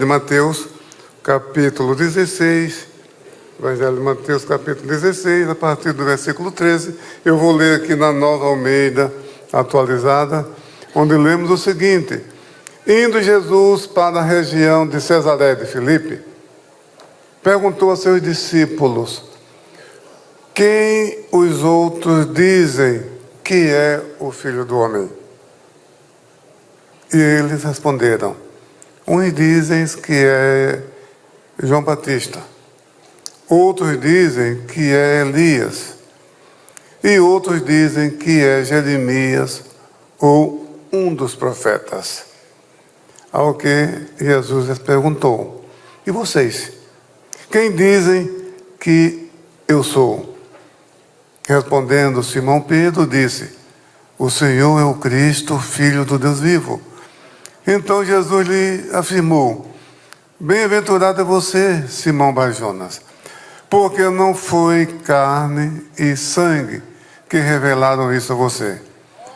de Mateus, capítulo 16, Evangelho de Mateus, capítulo 16, a partir do versículo 13, eu vou ler aqui na Nova Almeida atualizada, onde lemos o seguinte: indo Jesus para a região de Cesaré de Filipe, perguntou a seus discípulos: quem os outros dizem que é o Filho do Homem? E eles responderam: uns dizem que é João Batista, outros dizem que é Elias, e outros dizem que é Jeremias ou um dos profetas. Ao que Jesus lhes perguntou: e vocês? Quem dizem que eu sou? Respondendo Simão Pedro, disse: o Senhor é o Cristo, Filho do Deus vivo. Então Jesus lhe afirmou: bem-aventurado é você, Simão Bar-Jonas, porque não foi carne e sangue que revelaram isso a você,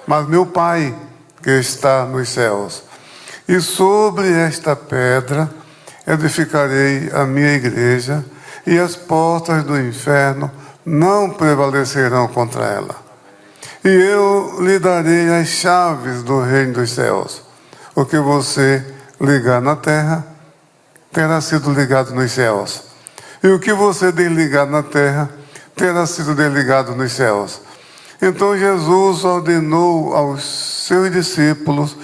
mas meu Pai que está nos céus. E sobre esta pedra edificarei a minha igreja, e as portas do inferno não prevalecerão contra ela. E eu lhe darei as chaves do reino dos céus. O que você ligar na terra terá sido ligado nos céus, e o que você desligar na terra terá sido desligado nos céus. Então Jesus ordenou aos seus discípulos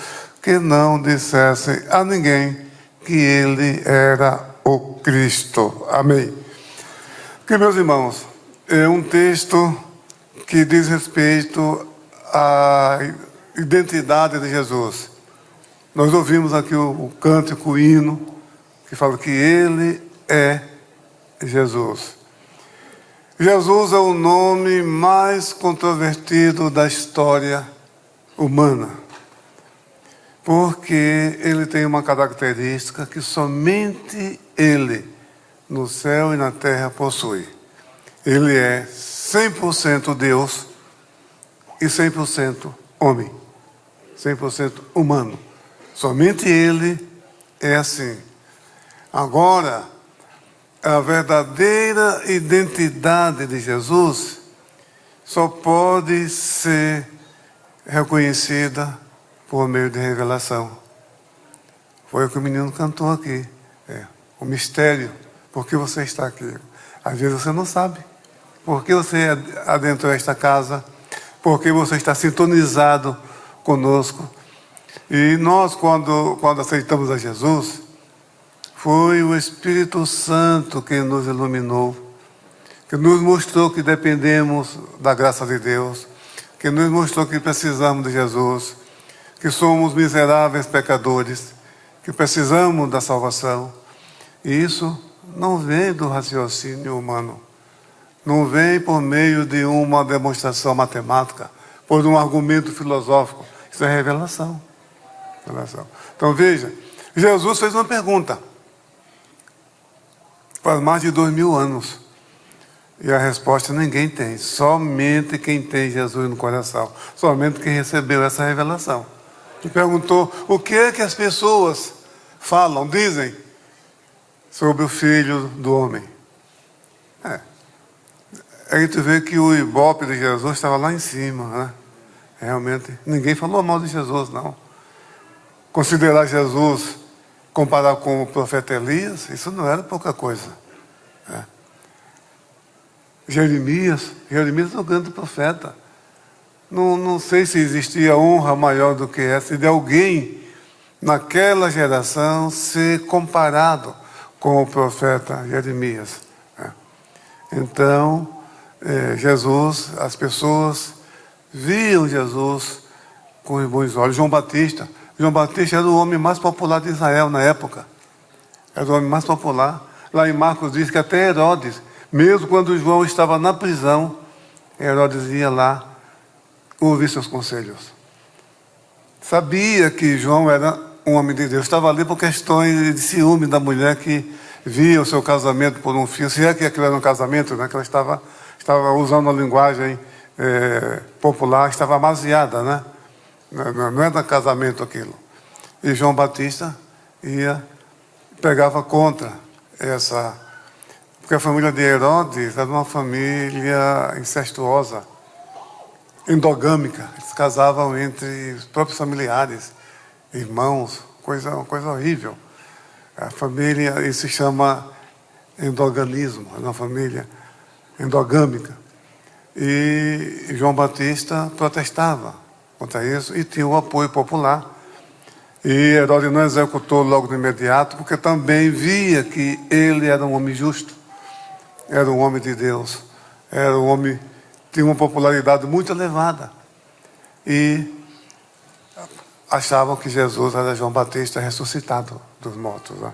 que não dissessem a ninguém que ele era o Cristo. Amém. Que, meus irmãos, é um texto que diz respeito à identidade de Jesus. Nós ouvimos aqui o cântico, o hino, que fala que ele é Jesus. Jesus é o nome mais controvertido da história humana, porque ele tem uma característica que somente ele, no céu e na terra, possui. Ele é 100% Deus e 100% homem, 100% humano. Somente ele é assim. Agora, a verdadeira identidade de Jesus só pode ser reconhecida por meio de revelação. Foi o que o menino cantou aqui. O mistério. Por que você está aqui? Às vezes você não sabe. Por que você adentrou esta casa? Por que você está sintonizado conosco? E nós, quando aceitamos a Jesus, foi o Espírito Santo que nos iluminou, que nos mostrou que dependemos da graça de Deus, que nos mostrou que precisamos de Jesus, que somos miseráveis pecadores, que precisamos da salvação. E isso não vem do raciocínio humano, não vem por meio de uma demonstração matemática, por um argumento filosófico. Isso é revelação. Então veja, Jesus fez uma pergunta faz mais de 2000 anos, e a resposta ninguém tem, somente quem tem Jesus no coração, somente quem recebeu essa revelação. Ele perguntou: o que é que as pessoas falam, dizem sobre o Filho do Homem? A gente vê que o ibope de Jesus estava lá em cima, né? Realmente ninguém falou mal de Jesus, não. Considerar Jesus, comparar com o profeta Elias, isso não era pouca coisa. Jeremias é um grande profeta. Não sei se existia honra maior do que essa, de alguém naquela geração ser comparado com o profeta Jeremias. Então, Jesus, as pessoas viam Jesus com os bons olhos. João Batista era o homem mais popular de Israel na época. Era o homem mais popular. Lá em Marcos diz que até Herodes, mesmo quando João estava na prisão, Herodes ia lá ouvir seus conselhos. Sabia que João era um homem de Deus. Estava ali por questões de ciúme da mulher que via o seu casamento por um fio. Se é que aquilo era um casamento, né? Que ela estava usando a linguagem popular, estava amaziada, né? Não era casamento aquilo. E João Batista ia pregava contra essa... Porque a família de Herodes era uma família incestuosa, endogâmica. Eles casavam entre os próprios familiares, irmãos, coisa horrível. A família, isso se chama endoganismo, é uma família endogâmica. E João Batista protestava contra isso e tinha o apoio popular. E Herodes não executou logo de imediato, porque também via que ele era um homem justo, era um homem de Deus, era um homem que tinha uma popularidade muito elevada. E achavam que Jesus era João Batista ressuscitado dos mortos. Né?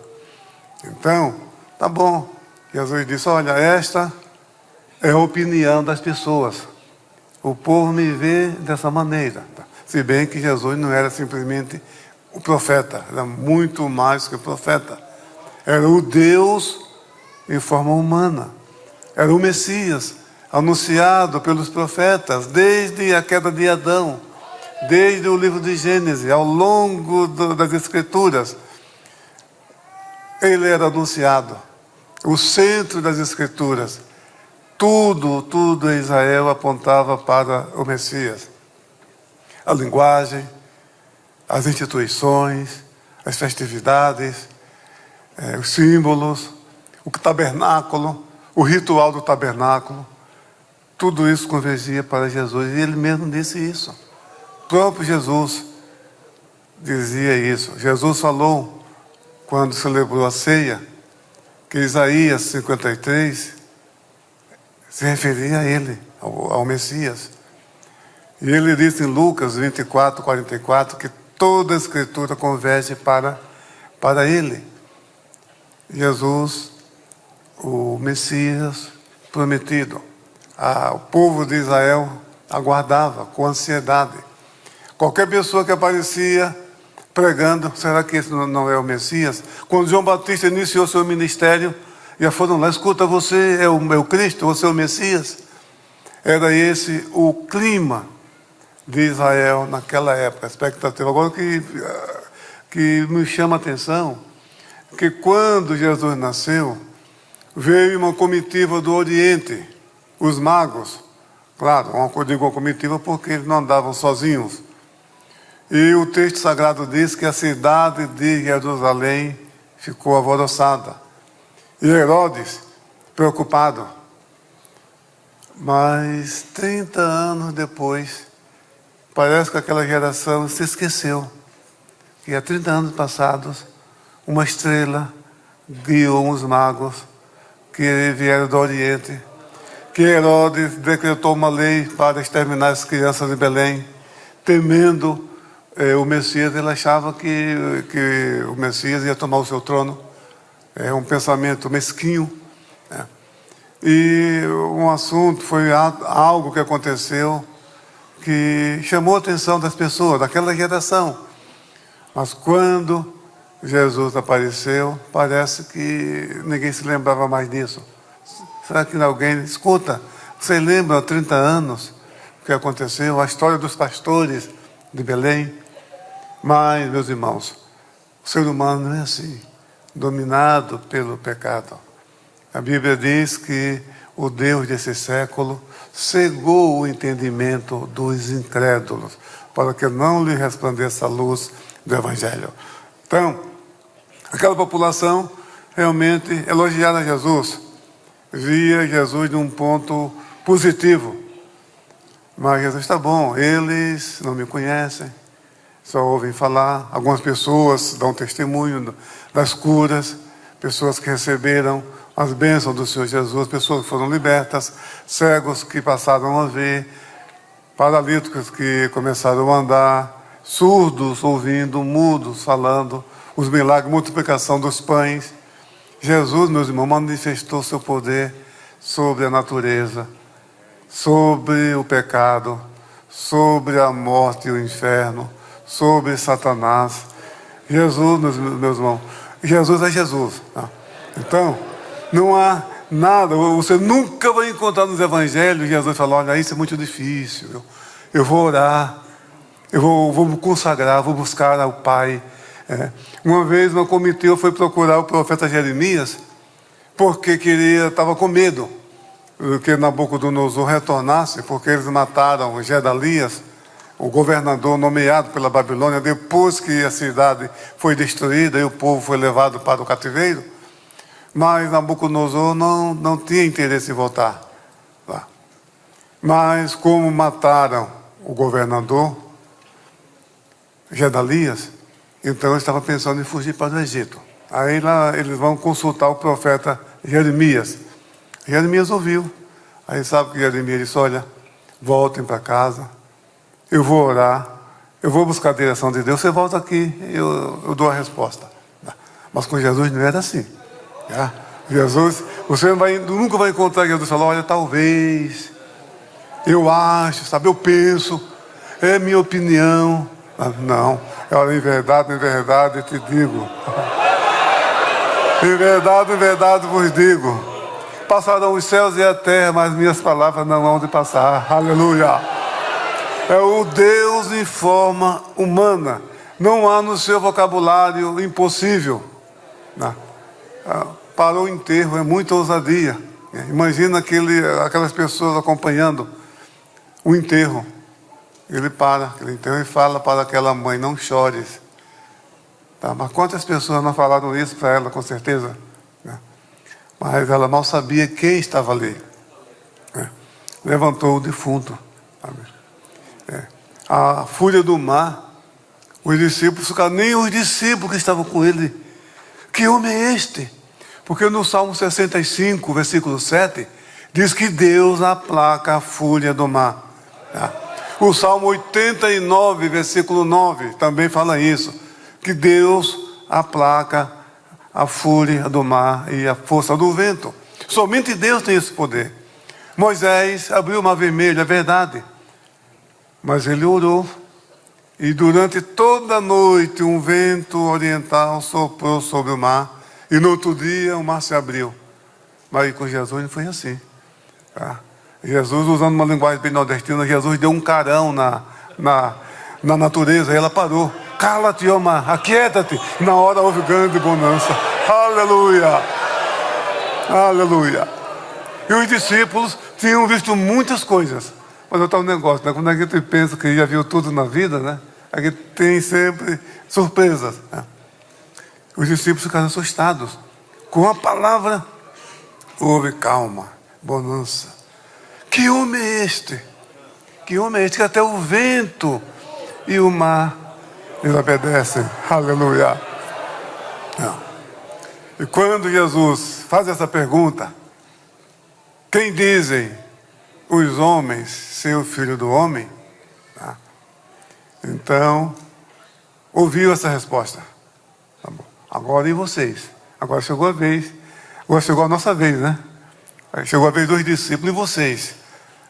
Então, tá bom. Jesus disse, olha, esta é a opinião das pessoas. O povo me vê dessa maneira. Se bem que Jesus não era simplesmente o profeta, era muito mais que o profeta. Era o Deus em forma humana. Era o Messias, anunciado pelos profetas, desde a queda de Adão, desde o livro de Gênesis, ao longo das Escrituras. Ele era anunciado, o centro das Escrituras. Tudo em Israel apontava para o Messias. A linguagem, as instituições, as festividades, os símbolos, o tabernáculo, o ritual do tabernáculo, tudo isso convergia para Jesus. E ele mesmo disse isso. O próprio Jesus dizia isso. Jesus falou, quando celebrou a ceia, que Isaías 53 se referia a ele, ao Messias. E ele disse em Lucas 24, 44, que toda a Escritura converge para ele. Jesus, o Messias prometido. O povo de Israel aguardava com ansiedade. Qualquer pessoa que aparecia pregando, será que esse não é o Messias? Quando João Batista iniciou seu ministério, já foram lá, escuta, você é o Cristo, você é o Messias? Era esse o clima de Israel naquela época, a expectativa. Agora que me chama a atenção, que quando Jesus nasceu, veio uma comitiva do Oriente, os magos, claro, eu digo uma comitiva porque eles não andavam sozinhos. E o texto sagrado diz que a cidade de Jerusalém ficou alvoroçada. E Herodes, preocupado. Mas 30 anos depois, parece que aquela geração se esqueceu que há 30 anos passados, uma estrela guiou os magos que vieram do Oriente, que Herodes decretou uma lei para exterminar as crianças de Belém, temendo o Messias. Ele achava que o Messias ia tomar o seu trono. É um pensamento mesquinho. Né? E um assunto foi algo que aconteceu que chamou a atenção das pessoas, daquela geração. Mas quando Jesus apareceu, parece que ninguém se lembrava mais disso. Será que alguém... Escuta, você lembra há 30 anos o que aconteceu? A história dos pastores de Belém? Mas, meus irmãos, o ser humano não é assim, dominado pelo pecado. A Bíblia diz que o Deus desse século cegou o entendimento dos incrédulos, para que não lhe resplandeça a luz do Evangelho. Então, aquela população realmente elogiava Jesus, via Jesus de um ponto positivo. Mas Jesus, está bom, eles não me conhecem, só ouvem falar. Algumas pessoas dão testemunho das curas, pessoas que receberam as bênçãos do Senhor Jesus, pessoas que foram libertas, cegos que passaram a ver, paralíticos que começaram a andar, surdos ouvindo, mudos falando, os milagres, multiplicação dos pães. Jesus, meus irmãos, manifestou seu poder sobre a natureza, sobre o pecado, sobre a morte e o inferno, sobre Satanás. Jesus, meus irmãos, Jesus é Jesus. Tá? Então, não há nada, você nunca vai encontrar nos evangelhos Jesus falou, olha, isso é muito difícil, eu vou orar, eu vou me consagrar, vou buscar ao Pai, Uma vez uma comitiva foi procurar o profeta Jeremias, porque estava com medo que Nabucodonosor retornasse, porque eles mataram Gedalias, o governador nomeado pela Babilônia, depois que a cidade foi destruída e o povo foi levado para o cativeiro. Mas Nabucodonosor não tinha interesse em voltar lá. Mas como mataram o governador Gedalias, então ele estava pensando em fugir para o Egito. Aí lá eles vão consultar o profeta Jeremias. Jeremias ouviu. Aí sabe que Jeremias disse: olha, voltem para casa, eu vou orar, eu vou buscar a direção de Deus, você volta aqui, eu dou a resposta. Mas com Jesus não era assim. Jesus, você nunca vai encontrar Jesus e falar: olha, talvez, eu acho, sabe, eu penso, é minha opinião. Não, em verdade te digo. Em verdade vos digo. Passarão os céus e a terra, mas minhas palavras não hão de passar. Aleluia. É o Deus em forma humana. Não há no seu vocabulário impossível. Para o enterro é muita ousadia. Imagina aquelas pessoas acompanhando o enterro. Ele para aquele enterro e fala para aquela mãe: não chores. Mas quantas pessoas não falaram isso para ela, com certeza? Mas ela mal sabia quem estava ali. Levantou o defunto. A fúria do mar, os discípulos ficaram, nem os discípulos que estavam com ele: que homem é este? Porque no Salmo 65, versículo 7, diz que Deus aplaca a fúria do mar. O Salmo 89, versículo 9, também fala isso, que Deus aplaca a fúria do mar e a força do vento. Somente Deus tem esse poder. Moisés abriu o mar vermelho, é verdade, mas ele orou, e durante toda a noite um vento oriental soprou sobre o mar, e no outro dia o mar se abriu. Mas com Jesus não foi assim. Jesus, usando uma linguagem bem nordestina, Jesus deu um carão na natureza, e ela parou. Cala-te, ó mar, aquieta-te. Na hora houve grande bonança. Aleluia. Aleluia. E os discípulos tinham visto muitas coisas. Mas eu estava um negócio, quando a gente pensa que já viu tudo na vida, a gente tem sempre surpresas. Os discípulos ficaram assustados. Com a palavra, houve calma, bonança. Que homem é este? Que homem é este que até o vento e o mar lhes obedecem? Aleluia. E quando Jesus faz essa pergunta: quem dizem os homens ser o Filho do Homem? Então, ouviu essa resposta. Tá bom. Agora e vocês? Agora chegou a vez. Agora chegou a nossa vez, né? Chegou a vez dos discípulos. E vocês?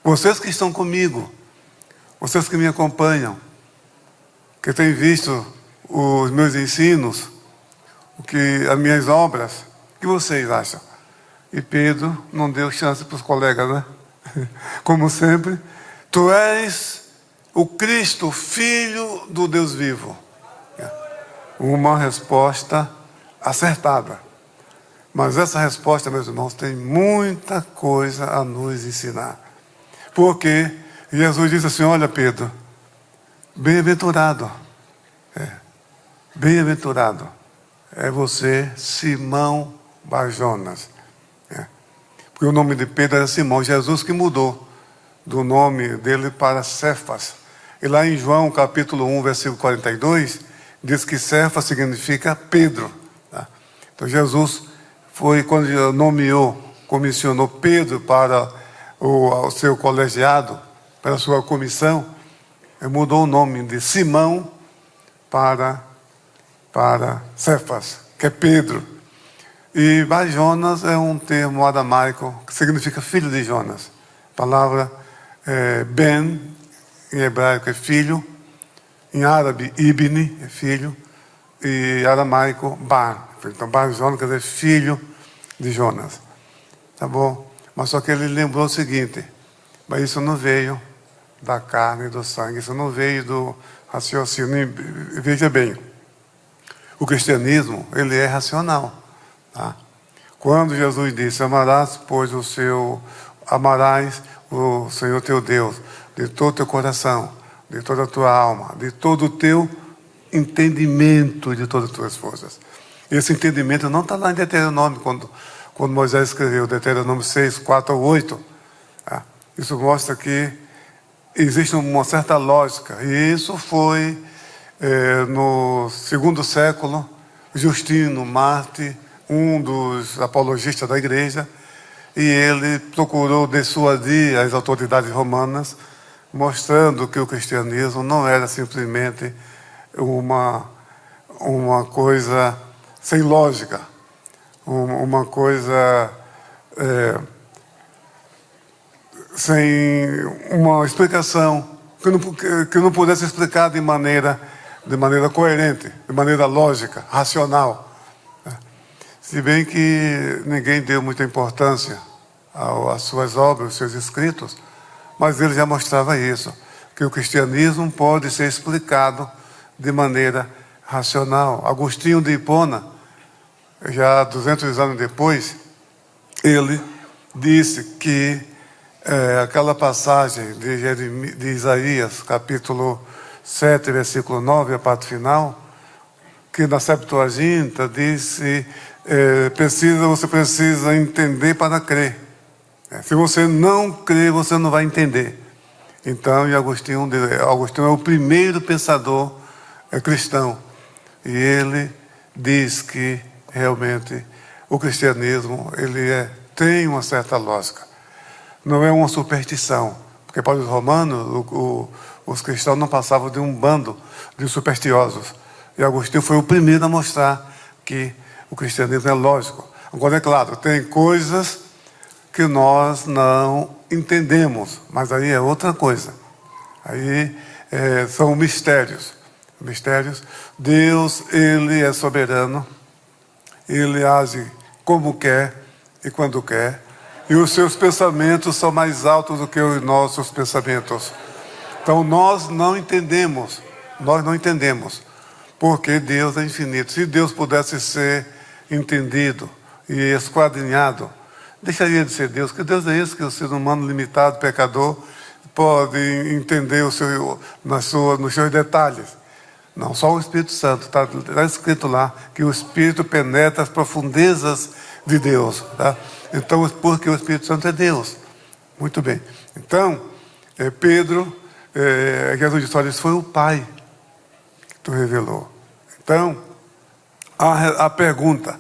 Vocês que estão comigo, vocês que me acompanham, que têm visto os meus ensinos, as minhas obras, o que vocês acham? E Pedro não deu chance para os colegas, né? Como sempre: tu és o Cristo, Filho do Deus vivo. Uma resposta acertada. Mas essa resposta, meus irmãos, tem muita coisa a nos ensinar. Porque Jesus disse assim: olha, Pedro, bem-aventurado, bem-aventurado é você, Simão Barjonas. Porque o nome de Pedro era Simão. Jesus que mudou do nome dele para Cefas. E lá em João capítulo 1, versículo 42, diz que Cefas significa Pedro. Então Jesus foi, quando nomeou, comissionou Pedro para o seu colegiado, para a sua comissão, mudou o nome de Simão para Cefas, que é Pedro. E Bar-Jonas é um termo aramaico que significa filho de Jonas. A palavra Ben, em hebraico, é filho. Em árabe, Ibni, é filho. E aramaico, Bar. Então, Bar-Jonas quer dizer filho de Jonas. Tá bom? Mas só que ele lembrou o seguinte: mas isso não veio da carne e do sangue, isso não veio do raciocínio. Veja bem, O cristianismo, ele é racional. Tá? Quando Jesus disse, amarás o Senhor teu Deus, de todo o teu coração, de toda a tua alma, de todo o teu entendimento e de todas as tuas forças. Esse entendimento não está lá em Deuteronômio, quando Moisés escreveu, Deuteronômio 6, 4 ou 8. Tá? Isso mostra que existe uma certa lógica. E isso foi no segundo século, Justino Marte, um dos apologistas da igreja, e ele procurou dissuadir as autoridades romanas, mostrando que o cristianismo não era simplesmente uma coisa sem lógica, uma coisa sem uma explicação, que não pudesse explicar de maneira coerente, de maneira lógica, racional. Se bem que ninguém deu muita importância às suas obras, aos seus escritos, mas ele já mostrava isso, que o cristianismo pode ser explicado de maneira racional. Agostinho de Hipona, já 200 anos depois, ele disse que aquela passagem de Isaías, capítulo 7, versículo 9, a parte final, que na Septuaginta disse, você precisa entender para crer. Se você não crer, você não vai entender. Então, Agostinho é o primeiro pensador cristão. E ele diz que realmente o cristianismo tem uma certa lógica. Não é uma superstição. Porque para os romanos, os cristãos não passavam de um bando de supersticiosos. E Agostinho foi o primeiro a mostrar que o cristianismo é lógico. Agora, é claro, tem coisas que nós não entendemos, mas aí é outra coisa. Aí são mistérios. Mistérios. Deus, Ele é soberano. Ele age como quer e quando quer. E os seus pensamentos são mais altos do que os nossos pensamentos. Então, nós não entendemos. Porque Deus é infinito. Se Deus pudesse ser entendido e esquadrinhado, deixaria de ser Deus. Que Deus é esse que o ser humano limitado, pecador, pode entender nos seus detalhes? Não, só o Espírito Santo. Está escrito lá que o Espírito penetra as profundezas de Deus. Tá? Então, porque o Espírito Santo é Deus. Muito bem. Então, Pedro, Jesus disse, olha, isso foi o Pai que tu revelou. Então, a pergunta,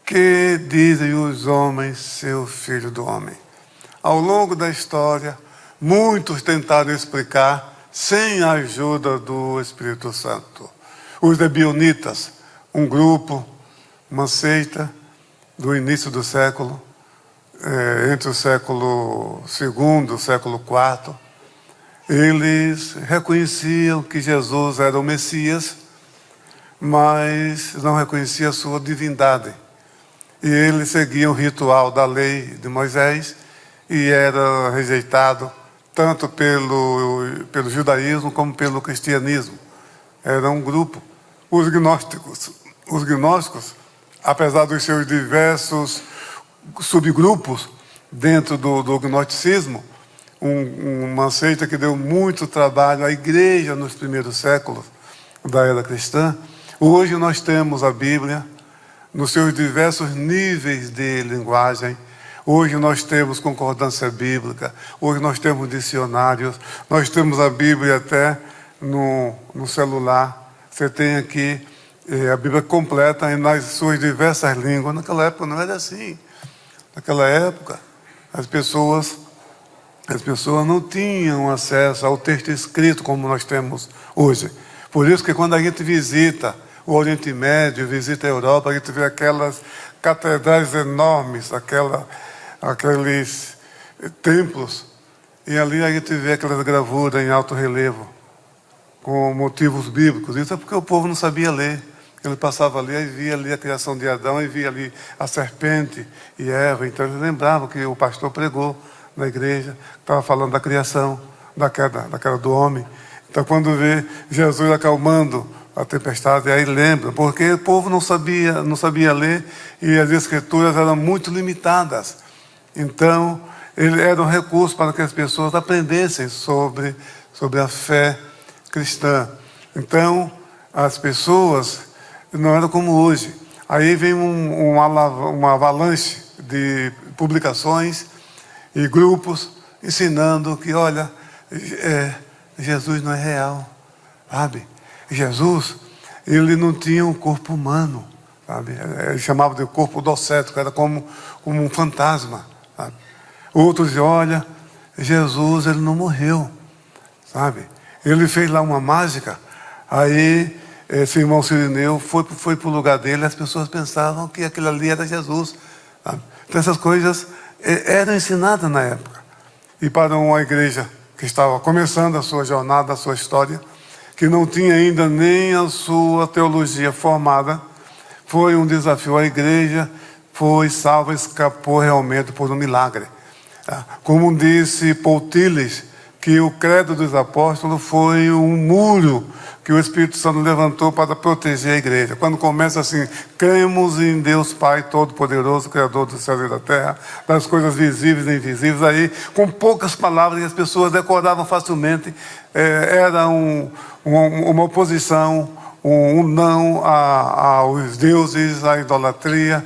que dizem os homens ser o Filho do Homem? Ao longo da história, muitos tentaram explicar sem a ajuda do Espírito Santo. Os ebionitas, um grupo, uma seita do início do século, entre o século II e o século IV, eles reconheciam que Jesus era o Messias, mas não reconheciam a sua divindade. E eles seguiam o ritual da lei de Moisés e era rejeitado tanto pelo judaísmo como pelo cristianismo. Era um grupo. Os gnósticos, apesar dos seus diversos subgrupos dentro do gnosticismo, uma seita que deu muito trabalho à igreja nos primeiros séculos da era cristã. Hoje nós temos a Bíblia nos seus diversos níveis de linguagem. Hoje nós temos concordância bíblica, hoje nós temos dicionários, nós temos a Bíblia até no celular. Você tem aqui a Bíblia completa e nas suas diversas línguas. Naquela época não era assim. Naquela época as pessoas não tinham acesso ao texto escrito como nós temos hoje. Por isso que quando a gente visita o Oriente Médio, visita a Europa, a gente vê aquelas catedrais enormes, aqueles templos, e ali a gente vê aquelas gravuras em alto relevo, com motivos bíblicos. Isso é porque o povo não sabia ler. Ele passava ali e via ali a criação de Adão, e via ali a serpente e Eva. Então eles lembravam que o pastor pregou na igreja, estava falando da criação, da queda do homem. Então quando vê Jesus acalmando a tempestade, e aí lembra, porque o povo não sabia ler e as escrituras eram muito limitadas. Então, ele era um recurso para que as pessoas aprendessem sobre a fé cristã. Então, as pessoas não eram como hoje. Aí vem uma avalanche de publicações e grupos ensinando que, olha, Jesus não é real, sabe? Jesus, ele não tinha um corpo humano, sabe? Ele chamava de corpo docético, era como um fantasma, sabe? Outros dizem, olha, Jesus, ele não morreu, sabe? Ele fez lá uma mágica, aí esse irmão Cirineu foi para o lugar dele, e as pessoas pensavam que aquele ali era Jesus, sabe? Então essas coisas eram ensinadas na época. E para uma igreja que estava começando a sua jornada, a sua história, que não tinha ainda nem a sua teologia formada, foi um desafio. A igreja foi salva, escapou realmente por um milagre. Como disse Paul Tillich, que o credo dos apóstolos foi um muro que o Espírito Santo levantou para proteger a igreja. Quando começa assim, cremos em Deus Pai Todo-Poderoso, Criador do céu e da terra, das coisas visíveis e invisíveis, aí, com poucas palavras que as pessoas decoravam facilmente, era uma oposição, um não aos deuses, à idolatria,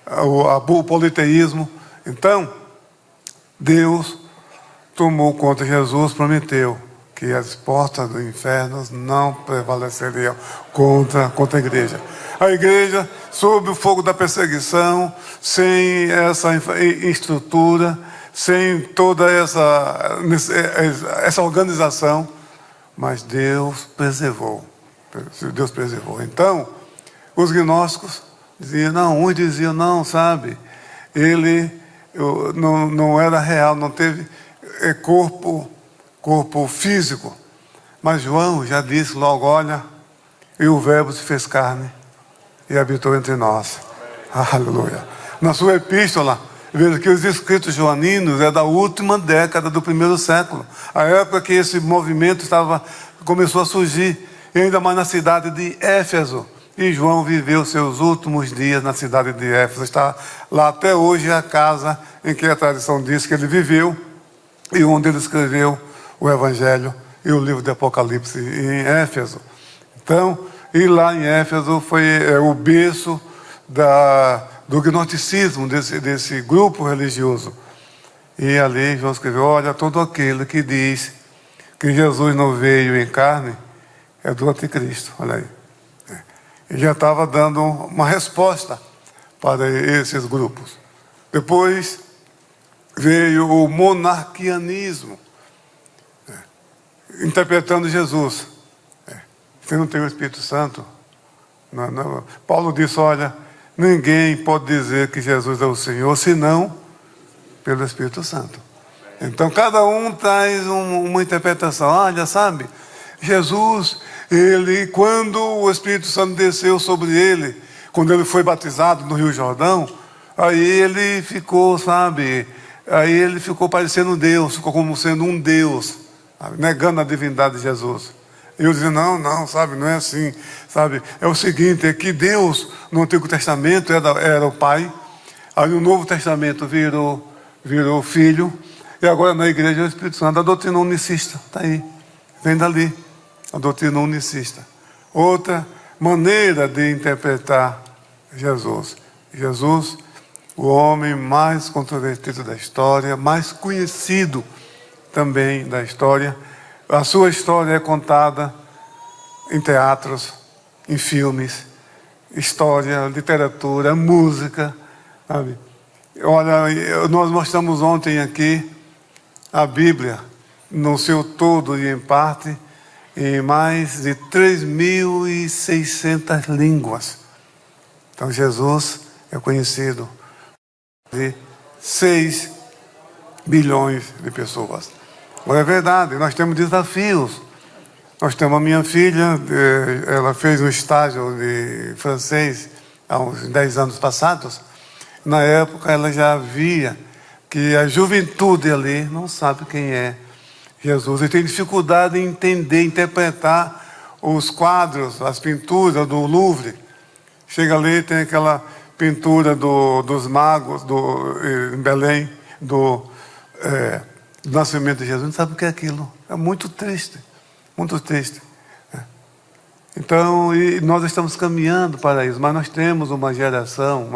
ao politeísmo. Então, Deus tomou conta. Jesus prometeu que as portas do inferno não prevaleceriam contra a igreja. A igreja, sob o fogo da perseguição, sem essa estrutura, sem toda essa organização, mas Deus preservou. Deus preservou. Então, os gnósticos diziam, não, uns diziam, não, sabe, ele não era real, não teve corpo físico. Mas João já disse logo, olha, e o verbo se fez carne e habitou entre nós. Aleluia. Na sua epístola, veja que os escritos joaninos é da última década do primeiro século, a época que esse movimento começou a surgir, e ainda mais na cidade de Éfeso. E João viveu seus últimos dias na cidade de Éfeso. Está lá até hoje a casa em que a tradição diz que ele viveu e onde ele escreveu o Evangelho e o livro de Apocalipse, em Éfeso. Então, e lá em Éfeso foi o berço do gnosticismo, desse grupo religioso. E ali João escreveu, olha, todo aquele que diz que Jesus não veio em carne é do anticristo. Olha aí. E já estava dando uma resposta para esses grupos. Depois veio o monarquianismo, interpretando Jesus. Você não tem o Espírito Santo? Não. Paulo disse, olha, ninguém pode dizer que Jesus é o Senhor, senão pelo Espírito Santo. Então, cada um traz uma interpretação. Olha, sabe, Jesus, quando o Espírito Santo desceu sobre ele, quando ele foi batizado no Rio Jordão, aí ele ficou, sabe, parecendo Deus, ficou como sendo um Deus, sabe, negando a divindade de Jesus. E eu dizia, não, sabe, não é assim, sabe, é o seguinte, é que Deus, no Antigo Testamento, era o Pai, aí no Novo Testamento virou Filho, e agora na igreja é o Espírito Santo. A doutrina unicista, está aí, vem dali, a doutrina unicista. Outra maneira de interpretar Jesus. Jesus, o homem mais controvertido da história, mais conhecido também da história. A sua história é contada em teatros, em filmes, história, literatura, música, sabe? Olha, nós mostramos ontem aqui a Bíblia, no seu todo e em parte, em mais de 3.600 línguas. Então Jesus é conhecido de 6 bilhões de pessoas. Agora é verdade, nós temos desafios. Nós temos a minha filha, ela fez um estágio de francês há uns 10 anos passados. Na época ela já via que a juventude ali não sabe quem é Jesus e tem dificuldade em entender, interpretar os quadros, as pinturas do Louvre. Chega ali, tem aquela pintura dos magos em Belém, do nascimento de Jesus. Não sabe o que é aquilo. É muito triste, muito triste. Então, e nós estamos caminhando para isso, mas nós temos uma geração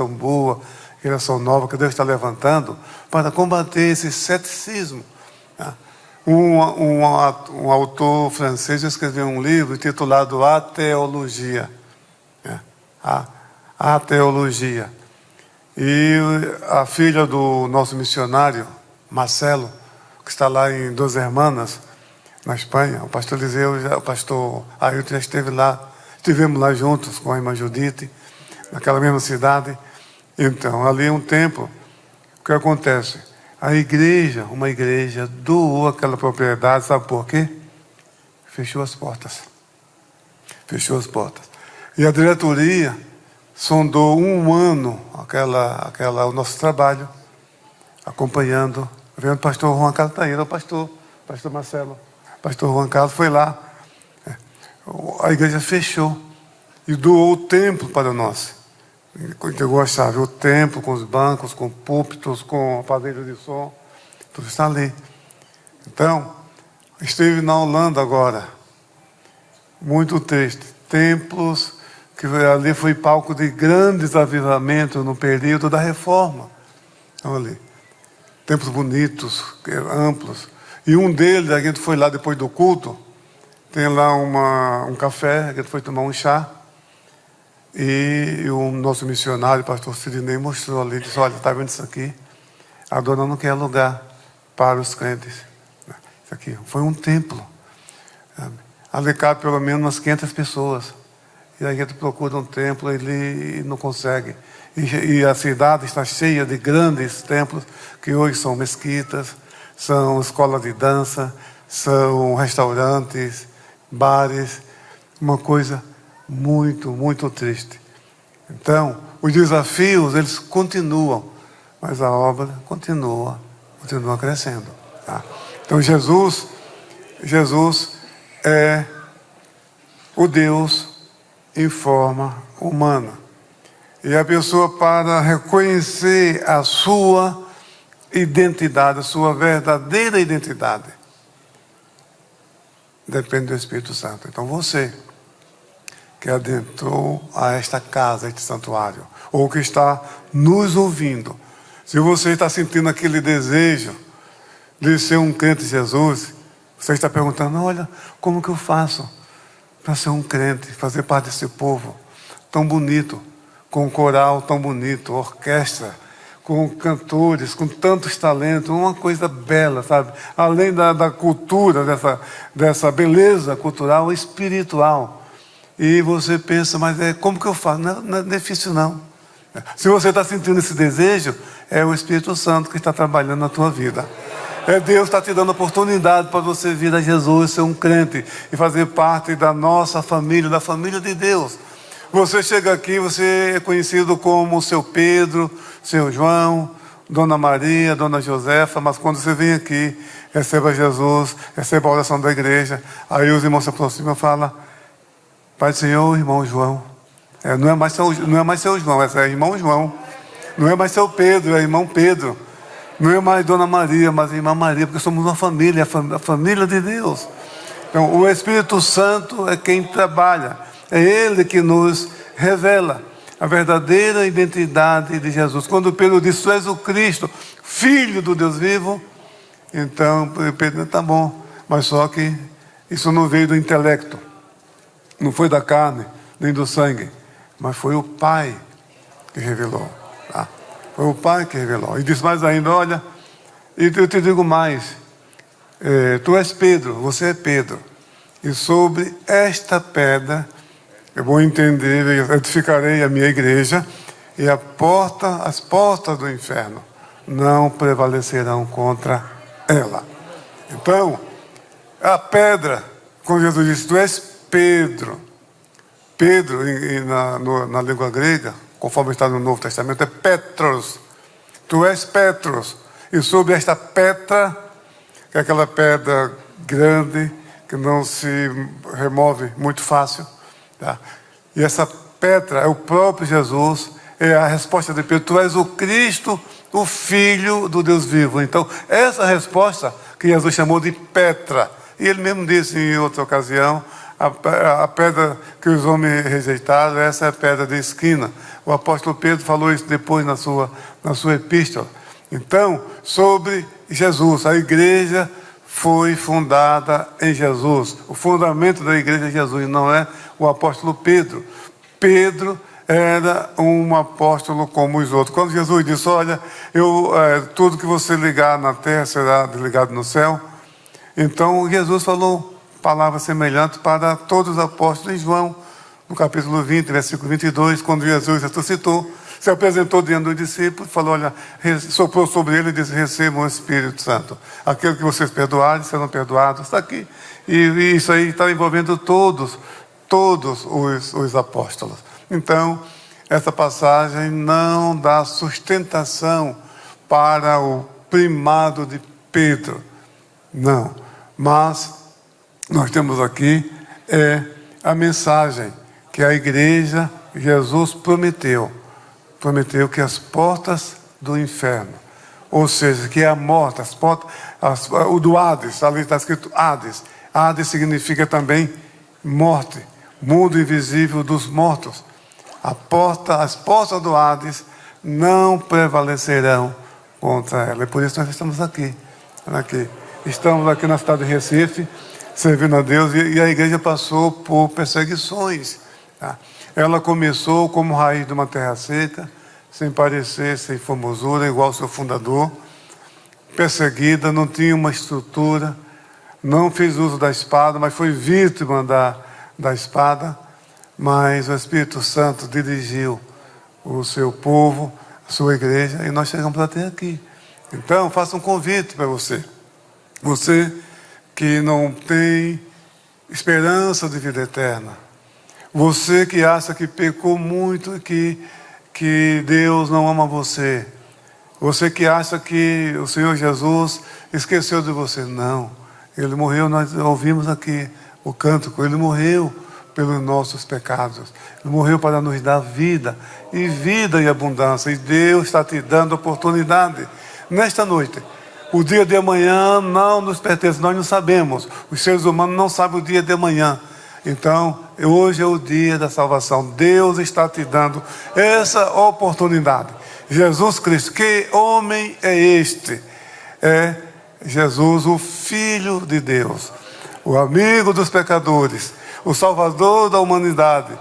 boa, geração nova, que Deus está levantando para combater esse ceticismo. Um autor francês escreveu um livro intitulado A Teologia. A Teologia. E a filha do nosso missionário, Marcelo, que está lá em Dos Hermanas, na Espanha, o pastor Eliseu, o pastor Ailton já esteve lá, estivemos lá juntos com a irmã Judite, naquela mesma cidade. Então, ali é um templo. O que acontece? Uma igreja doou aquela propriedade, sabe por quê? Fechou as portas. Fechou as portas. E a diretoria sondou um ano o nosso trabalho, acompanhando, vendo o pastor Juan Carlos está aí, o pastor Marcelo. O pastor Juan Carlos foi lá. A igreja fechou e doou o templo para nós. Entregou a chave, o templo, com os bancos, com púlpitos, com aparelhos de som, tudo está ali. Então, esteve na Holanda agora, muito triste. Templos que ali foi palco de grandes avivamentos no período da reforma. Então, ali, templos bonitos, amplos. E um deles, a gente foi lá depois do culto, tem lá um café, a gente foi tomar um chá. E o nosso missionário, o pastor Sidney, mostrou ali, disse, olha, está vendo isso aqui? A dona não quer lugar para os crentes. Isso aqui foi um templo. Ali cabe pelo menos umas 500 pessoas. E aí a gente procura um templo e não consegue. E a cidade está cheia de grandes templos, que hoje são mesquitas, são escolas de dança, são restaurantes, bares, uma coisa muito, muito triste. Então, os desafios, eles continuam, mas a obra continua crescendo. Tá? Então, Jesus é o Deus em forma humana. E a pessoa, para reconhecer a sua identidade, a sua verdadeira identidade, depende do Espírito Santo. Então, você que adentrou a esta casa, a este santuário, ou que está nos ouvindo, se você está sentindo aquele desejo de ser um crente de Jesus, você está perguntando, olha, como que eu faço para ser um crente, fazer parte desse povo tão bonito, com um coral tão bonito, orquestra, com cantores, com tantos talentos, uma coisa bela, sabe? Além da cultura, dessa beleza cultural e espiritual. E você pensa, mas como que eu faço? Não é difícil não. Se você está sentindo esse desejo, é o Espírito Santo que está trabalhando na tua vida. É Deus que está te dando oportunidade para você vir a Jesus, ser um crente e fazer parte da nossa família, da família de Deus. Você chega aqui, você é conhecido como seu Pedro, seu João, Dona Maria, Dona Josefa, mas quando você vem aqui, receba Jesus, receba a oração da igreja, aí os irmãos se aproximam e falam, Pai do Senhor, irmão João. Não é mais seu João, é irmão João. Não é mais seu Pedro, é irmão Pedro. Não é mais Dona Maria, mas irmã Maria, porque somos uma família, a família de Deus. Então, o Espírito Santo é quem trabalha. É Ele que nos revela a verdadeira identidade de Jesus. Quando Pedro disse, tu és o Cristo, Filho do Deus vivo, então Pedro, está bom, mas só que isso não veio do intelecto, não foi da carne, nem do sangue, mas foi o Pai que revelou. Tá? Foi o Pai que revelou. E diz mais ainda, olha, e eu te digo mais, tu és Pedro, você é Pedro, e sobre esta pedra eu vou entender, eu edificarei a minha igreja, e as portas do inferno não prevalecerão contra ela. Então, a pedra, quando Jesus disse, tu és Pedro. Pedro, na língua grega, conforme está no Novo Testamento, é Petros. Tu és Petros. E sobre esta pedra, que é aquela pedra grande, que não se remove muito fácil. Tá? E essa pedra é o próprio Jesus, é a resposta de Pedro: tu és o Cristo, o Filho do Deus vivo. Então, essa resposta que Jesus chamou de Petra, e ele mesmo disse em outra ocasião, a pedra que os homens rejeitaram, essa é a pedra de esquina. O apóstolo Pedro falou isso depois na sua epístola. Então, sobre Jesus, a igreja foi fundada em Jesus. O fundamento da igreja é Jesus, não é o apóstolo Pedro. Pedro era um apóstolo como os outros. Quando Jesus disse: olha, tudo que você ligar na terra será ligado no céu. Então Jesus falou palavras semelhantes para todos os apóstolos em João, no capítulo 20, versículo 22, quando Jesus ressuscitou, se apresentou diante dos discípulos, falou: olha, soprou sobre ele e disse: recebam o Espírito Santo. Aquilo que vocês perdoarem serão perdoados. Está aqui. E isso aí está envolvendo todos os apóstolos. Então, essa passagem não dá sustentação para o primado de Pedro. Não. Mas nós temos aqui a mensagem que a igreja, Jesus prometeu que as portas do inferno, ou seja, que a morte, o do Hades, ali está escrito Hades. Hades significa também morte, mundo invisível dos mortos. As portas do Hades não prevalecerão contra ela. E por isso nós estamos aqui. Estamos aqui na cidade de Recife, servindo a Deus, e a igreja passou por perseguições. Tá? Ela começou como raiz de uma terra seca, sem parecer, sem formosura, igual ao seu fundador. Perseguida, não tinha uma estrutura, não fez uso da espada, mas foi vítima da espada. Mas o Espírito Santo dirigiu o seu povo, a sua igreja, e nós chegamos até aqui. Então, faço um convite para você. Você que não tem esperança de vida eterna. Você que acha que pecou muito e que Deus não ama você. Você que acha que o Senhor Jesus esqueceu de você. Não. Ele morreu, nós ouvimos aqui o cântico. Ele morreu pelos nossos pecados. Ele morreu para nos dar vida. E vida em abundância. E Deus está te dando oportunidade. Nesta noite, o dia de amanhã não nos pertence, nós não sabemos. Os seres humanos não sabem o dia de amanhã. Então, hoje é o dia da salvação. Deus está te dando essa oportunidade. Jesus Cristo, que homem é este? É Jesus, o Filho de Deus, o amigo dos pecadores, o Salvador da humanidade,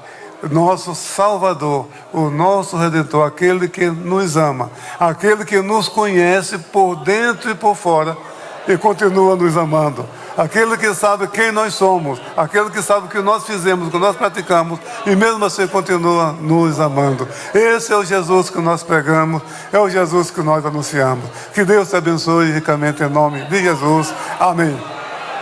nosso Salvador, o nosso Redentor, aquele que nos ama, aquele que nos conhece por dentro e por fora e continua nos amando, aquele que sabe quem nós somos, aquele que sabe o que nós fizemos, o que nós praticamos e mesmo assim continua nos amando. Esse é o Jesus que nós pregamos, é o Jesus que nós anunciamos. Que Deus te abençoe ricamente em nome de Jesus. Amém.